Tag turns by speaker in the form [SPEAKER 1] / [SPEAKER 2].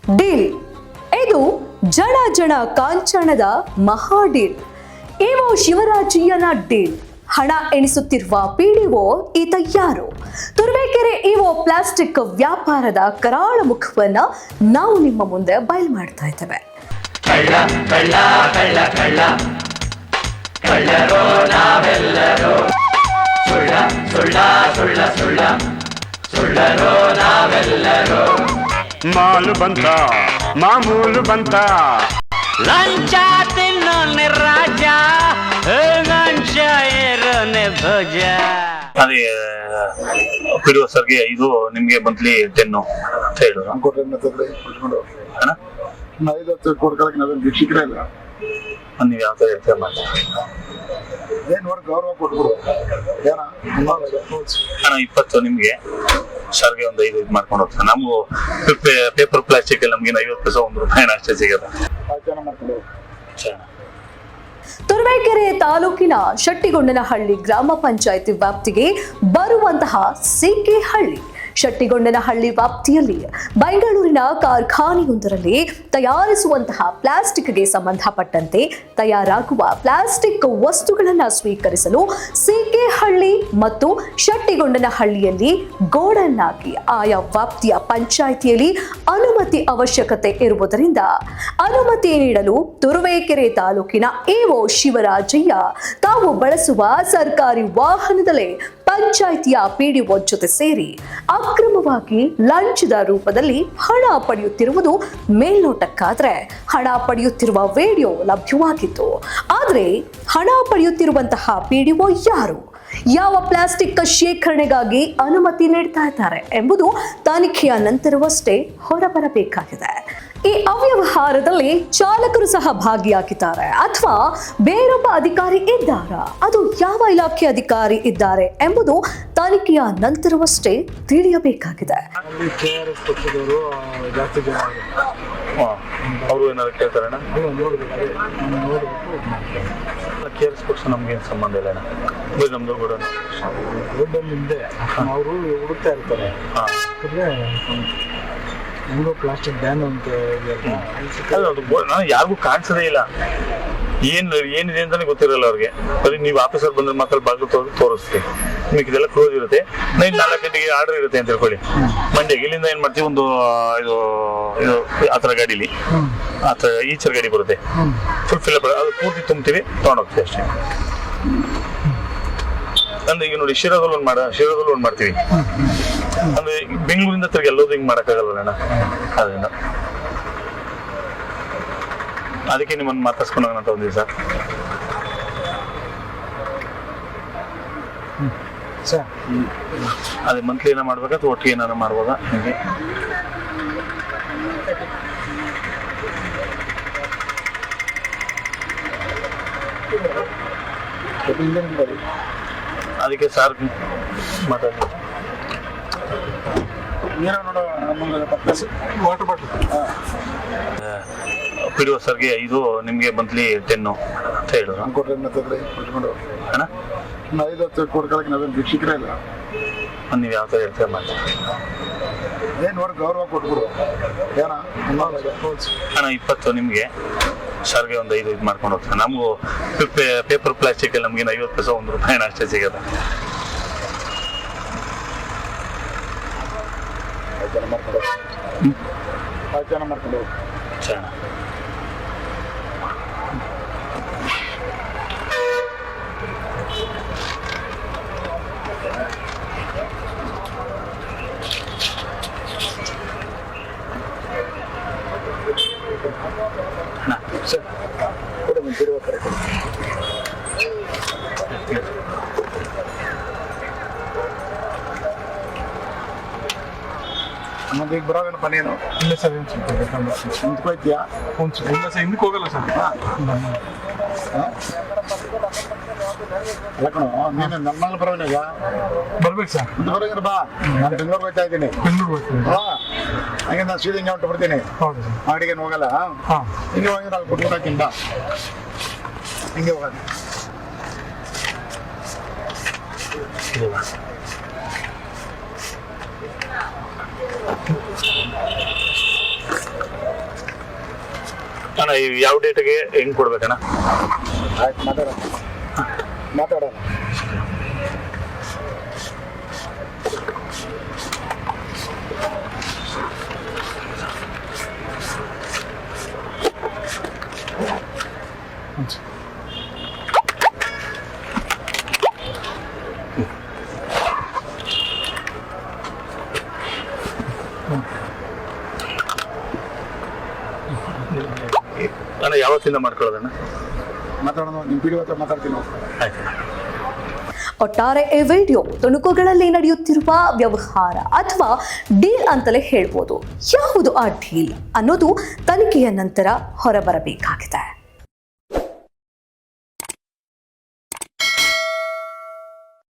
[SPEAKER 1] Deal ಇದು ಜನ ಕಾಂಚನದ ಮಹಾ ಡೀಲ್. ಇವು ಶಿವರಾಜಯ್ಯನ ಡೀಲ್. ಹಣ ಎಣಿಸುತ್ತಿರುವ ಪಿಡಿಒ ಈತ ಯಾರು? ತುರುವೇಕೆರೆ ಇಒ ಪ್ಲಾಸ್ಟಿಕ್ ವ್ಯಾಪಾರದ ಕರಾಳ ಮುಖವನ್ನ ನಾವು ನಿಮ್ಮ ಮುಂದೆ ಬಯಲು ಮಾಡ್ತಾ ಇದ್ದೇವೆ.
[SPEAKER 2] ಕಳ್ಳ ಕಳ್ಳ ಕಳ್ಳ ಕಳ್ಳ ಕಳ್ಳರೋ ನಾವೆಲ್ಲರೂ, ಸುಳ್ಳ ಸುಳ್ಳ ಸುಳ್ಳ ಸುಳ್ಳ ಸುಳ್ಳರೋ ನಾವೆಲ್ಲರೂ.
[SPEAKER 3] ಮಾಲು ಬಂತ ಮಾಮೂಲು ಬಂತ,
[SPEAKER 2] ಲಂಚ ತಿನ್ನೋನೆ ರಾಜ, ಲಂಚ ಏರೋನೆ ಭೋಜ.
[SPEAKER 4] ಅದೇ ಪಿಡಿಒ ಸರ್ಗೆ ಇದು ನಿಮ್ಗೆ ಮಂತ್ಲಿ 10 ಅಂತ ಹೇಳಿದ್ರು. ಅಣ್ಣ
[SPEAKER 5] 5-10 ಕೊಡ್ಕೊಳಕ್ಕೆ ನಾವೇನು ಭಿಕ್ಷಿಕರೇ ಇಲ್ಲ.
[SPEAKER 4] ನೀವು ಯಾವ ತರ ಹೇಳ್ತೀರ ಮಾತು?
[SPEAKER 5] ಏನ್ ಗೌರವ ಕೊಟ್ಬಿಡು. ಏನ
[SPEAKER 4] ಅಣ್ಣ 20 ನಿಮ್ಗೆ, ಸರ್ಗೆ ಒಂದು 5 ಇದು ಮಾಡ್ಕೊಂಡು ಹೋಗ್ತಾರೆ. ನಮಗೂ ಪೇಪರ್ ಪ್ಲಾಸ್ಟಿಕ್ ನಮ್ಗೆ 50 ಪೈಸೆ ₹1 ಅಷ್ಟೇ ಸಿಗತ್ತೆ.
[SPEAKER 5] ಆಚರಣೆ ಮಾಡ್ಕೊಂಡು
[SPEAKER 1] ತುರುವೇಕೆರೆ ತಾಲೂಕಿನ ಶೆಟ್ಟಿಗೊಂಡನಹಳ್ಳಿ ಗ್ರಾಮ ಪಂಚಾಯಿತಿ ವ್ಯಾಪ್ತಿಗೆ ಬರುವಂತಹ ಸಿಕೆಹಳ್ಳಿ. ಶೆಟ್ಟಿಗೊಂಡನಹಳ್ಳಿ ವ್ಯಾಪ್ತಿಯಲ್ಲಿ ಬೆಂಗಳೂರಿನ ಕಾರ್ಖಾನೆಯೊಂದರಲ್ಲಿ ತಯಾರಿಸುವಂತಹ ಪ್ಲಾಸ್ಟಿಕ್ಗೆ ಸಂಬಂಧಪಟ್ಟಂತೆ ತಯಾರಾಗುವ ಪ್ಲಾಸ್ಟಿಕ್ ವಸ್ತುಗಳನ್ನು ಸ್ವೀಕರಿಸಲು ಸಿಕೆಹಳ್ಳಿ ಮತ್ತು ಶೆಟ್ಟಿಗೊಂಡನಹಳ್ಳಿಯಲ್ಲಿ ಗೋಡನ್ನಾಗಿ ಆಯಾ ವ್ಯಾಪ್ತಿಯ ಪಂಚಾಯಿತಿಯಲ್ಲಿ ಅನುಮತಿ ಅವಶ್ಯಕತೆ ಇರುವುದರಿಂದ ಅನುಮತಿ ನೀಡಲು ತುರುವೇಕೆರೆ ತಾಲೂಕಿನ ಇಒ ಶಿವರಾಜಯ್ಯ ತಾವು ಬಳಸುವ ಸರ್ಕಾರಿ ವಾಹನದಲ್ಲೇ ಪಂಚಾಯಿತಿಯ ಪಿಡಿಒ ಜೊತೆ ಸೇರಿ ಅಕ್ರಮವಾಗಿ ಲಂಚದ ರೂಪದಲ್ಲಿ ಹಣ ಪಡೆಯುತ್ತಿರುವುದು ಮೇಲ್ನೋಟಕ್ಕಾದ್ರೆ ಹಣ ಪಡೆಯುತ್ತಿರುವ ವಿಡಿಯೋ ಲಭ್ಯವಾಗಿತ್ತು. ಆದರೆ ಹಣ ಪಡೆಯುತ್ತಿರುವಂತಹ ಪಿಡಿಒ ಯಾರು, ಯಾವ ಪ್ಲಾಸ್ಟಿಕ್ ಶೇಖರಣೆಗಾಗಿ ಅನುಮತಿ ನೀಡ್ತಾ ಇದ್ದಾರೆ ಎಂಬುದು ತನಿಖೆಯ ನಂತರವಷ್ಟೇ ಹೊರಬರಬೇಕಾಗಿದೆ. ಈ ಅವ್ಯವಹಾರದಲ್ಲಿ ಚಾಲಕರು ಸಹ ಭಾಗಿಯಾಗಿದ್ದಾರೆ ಅಥವಾ ಬೇರೊಬ್ಬ ಅಧಿಕಾರಿ ಇದ್ದಾರಾ, ಅದು ಯಾವ ಇಲಾಖೆ ಅಧಿಕಾರಿ ಇದ್ದಾರೆ ಎಂಬುದು ತನಿಖೆಯ ನಂತರವಷ್ಟೇ ತಿಳಿಯಬೇಕಾಗಿದೆ.
[SPEAKER 4] ಅವರು ಏನಾದ್ರು ಕೇಳ್ತಾರೆ ಕೇರ್ಸ್ ಪಕ್ಷ ನಮ್ಗೇನು ಸಂಬಂಧ ಇಲ್ಲ ಅಣ್ಣ. ನಮ್ದು
[SPEAKER 5] ಹಿಂದೆ ಅವರು ಹುಡುಕ್ತಾ ಇರ್ತಾರೆ. ಹೆಂಗೋ ಪ್ಲಾಸ್ಟಿಕ್ ಬ್ಯಾನ್ ಅಂತ
[SPEAKER 4] ನಾನು ಯಾರಿಗೂ ಕಾಣಿಸೋದೇ ಇಲ್ಲ. ಏನಿದೆ ಅಂತಾನೆ ಗೊತ್ತಿರಲ್ಲ ಅವ್ರಿಗೆ. ಬರೀ ನೀವು ಆಫೀಸರ್ ಬಂದ್ರೆ ಮಾತ್ರ ಬಾಗಿಲು ತೋರಿಸ್ತೀವಿ. ನಿಮಗೆ ಇದೆಲ್ಲ ಕ್ಲೋಸ್ ಇರುತ್ತೆ. ನೈಟ್ 4 ಗಂಟೆಗೆ ಆರ್ಡರ್ ಇರುತ್ತೆ ಅಂತ ಹೇಳ್ಕೊಳ್ಳಿ. ಮಂಡ್ಯಗೆ ಇಲ್ಲಿಂದ ಏನ್ ಮಾಡ್ತೀವಿ, ಒಂದು ಇದು ಆತರ ಗಾಡಿಲಿ ಆತರ ಈಚರ್ ಗಾಡಿ ಬರುತ್ತೆ, ಫುಲ್ ಫಿಲ್ ಅದು ಪೂರ್ತಿ ತುಂಬ್ತೀವಿ, ತಗೊಂಡೋಗ್ತೀವಿ ಅಷ್ಟೇ. ಅಂದ್ರೆ ಈಗ ನೋಡಿ ಶಿರಾದಲ್ಲಿ ಒಂದು ಮಾಡ್ತೀವಿ. ಅಂದ್ರೆ ಬೆಂಗಳೂರಿಂದ ತಿರ್ಗಿ ಎಲ್ಲೋದು ಹಿಂಗ್ ಮಾಡಕ್ಕಾಗಲ್ಲ ಅಣ್ಣ. ಅದರಿಂದ ಅದಕ್ಕೆ ನಿಮ್ಮನ್ನು ಮಾತಾಡ್ಸ್ಕೊಂಡು ಹೋಗೋಣ ಅಂತ ಒಂದಿವ್ಸ. ಅದೇ ಮಂತ್ಲಿ ಏನೋ ಮಾಡ್ಬೇಕಾ ಅಥವಾ ಒಟ್ಟಿಗೆ ಏನಾರ ಮಾಡ್ಬೋದಾ ನಿಮಗೆ? ಅದಕ್ಕೆ ಸಾರ್ ಮಾತಾಡಿ
[SPEAKER 5] ವಾಟರ್ ಬಾಟಲ್
[SPEAKER 4] ಪಿಡಿಒ ಸರ್ಗೆ ಇದು ನಿಮ್ಗೆ ಮಂತ್ಲಿ 10 ಅಂತ ಹೇಳಿದ್ರು. ಅಣ್ಣ
[SPEAKER 5] 5-10 ಕೊಡ್ಕೊಳಕ್ಕೆ ನಾವೇನು ಭಿಕ್ಷಿಕರೇ ಇಲ್ಲ.
[SPEAKER 4] ನೀವು ಯಾವ ತರ ಹೇಳ್ತೀರ ಮಾತು?
[SPEAKER 5] ಏನ್ ಗೌರವ ಕೊಟ್ಬಿಡು. ಏನ
[SPEAKER 4] ಅಣ್ಣ 20 ನಿಮ್ಗೆ, ಸರ್ಗೆ ಒಂದು 5 ಇದು ಮಾಡ್ಕೊಂಡು ಹೋಗ್ತಾರೆ. ನಮಗೂ ಪೇಪರ್ ಪ್ಲಾಸ್ಟಿಕ್ ನಮ್ಗೆ 50 ಪೈಸೆ ₹1 ಅಷ್ಟೇ ಸಿಗತ್ತೆ.
[SPEAKER 5] ಆಚರಣೆ ಮಾಡ್ಕೊಂಡು
[SPEAKER 4] ಅಣ್ಣ
[SPEAKER 5] ನಮ್ಗೆ ಈಗ ಬರೋವೇನಪ್ಪ ನೀನು?
[SPEAKER 3] ಇಲ್ಲ ಸರ್,
[SPEAKER 5] ನಿಂತ್ಕೊಯ್ತೀಯಾ?
[SPEAKER 3] ಇಲ್ಲ ಸರ್, ಹಿಂದಕ್ಕೆ ಹೋಗಲ್ಲ ಸರ್.
[SPEAKER 5] ಅಲ್ಲ ಕಣೋ, ನೀನು ನನ್ನ ಮಗಳು ಬರೋವನಾಗ
[SPEAKER 3] ಬರ್ಬೇಕು ಸರ್.
[SPEAKER 5] ಬರೋಂಗ್ರ ಬಾ, ನಾನು ಬೆಂಗಳೂರು ಹೋಗ್ತಾ ಇದ್ದೀನಿ.
[SPEAKER 3] ಬೆಂಗಳೂರು ಹೋಗ್ತೀನಿ.
[SPEAKER 5] ಹಾಗೆ ನಾನು ಸೀದಾ ಹಿಂಗೆ ಹೊಂಟು ಬರ್ತೀನಿ.
[SPEAKER 3] ಹೌದು ಸರ್.
[SPEAKER 5] ಅಂಗಡಿಗೆ ಹೋಗಲ್ಲ. ಹಿಂಗೆ ಹೋಗಿ ನಾವು ಕೊಟ್ಟು ಹಾಕಿಂದ ಹಿಂಗೆ ಹೋಗೋದು.
[SPEAKER 4] ಅಣ್ಣ ಯಾವ ಡೇಟ್ಗೆ ಹೆಂಗ್ ಕೊಡ್ಬೇಕಣ್ಣ?
[SPEAKER 5] ಆಯ್ತು ಮಾತಾಡೋಣ.
[SPEAKER 4] ಅಣ್ಣ ಯಾವತ್ತಿಂದ ಮಾಡ್ಕೊಳ್ಳೋದಣ್ಣ?
[SPEAKER 5] ಮಾತಾಡೋಣ, ನಿಮ್ಮ ಪಿಡಿ ಹತ್ರ ಮಾತಾಡ್ತೀನಿ.
[SPEAKER 4] ಆಯ್ತು.
[SPEAKER 1] ಒಟ್ಟಾರೆ ಈ ವಿಡಿಯೋ ತುಣುಕುಗಳಲ್ಲಿ ನಡೆಯುತ್ತಿರುವ ವ್ಯವಹಾರ ಅಥವಾ ಡೀಲ್ ಅಂತಲೇ ಹೇಳ್ಬೋದು. ಯಾವುದು ಆ ಡೀಲ್ ಅನ್ನೋದು ತನಿಖೆಯ ನಂತರ ಹೊರಬರಬೇಕಾಗಿದೆ.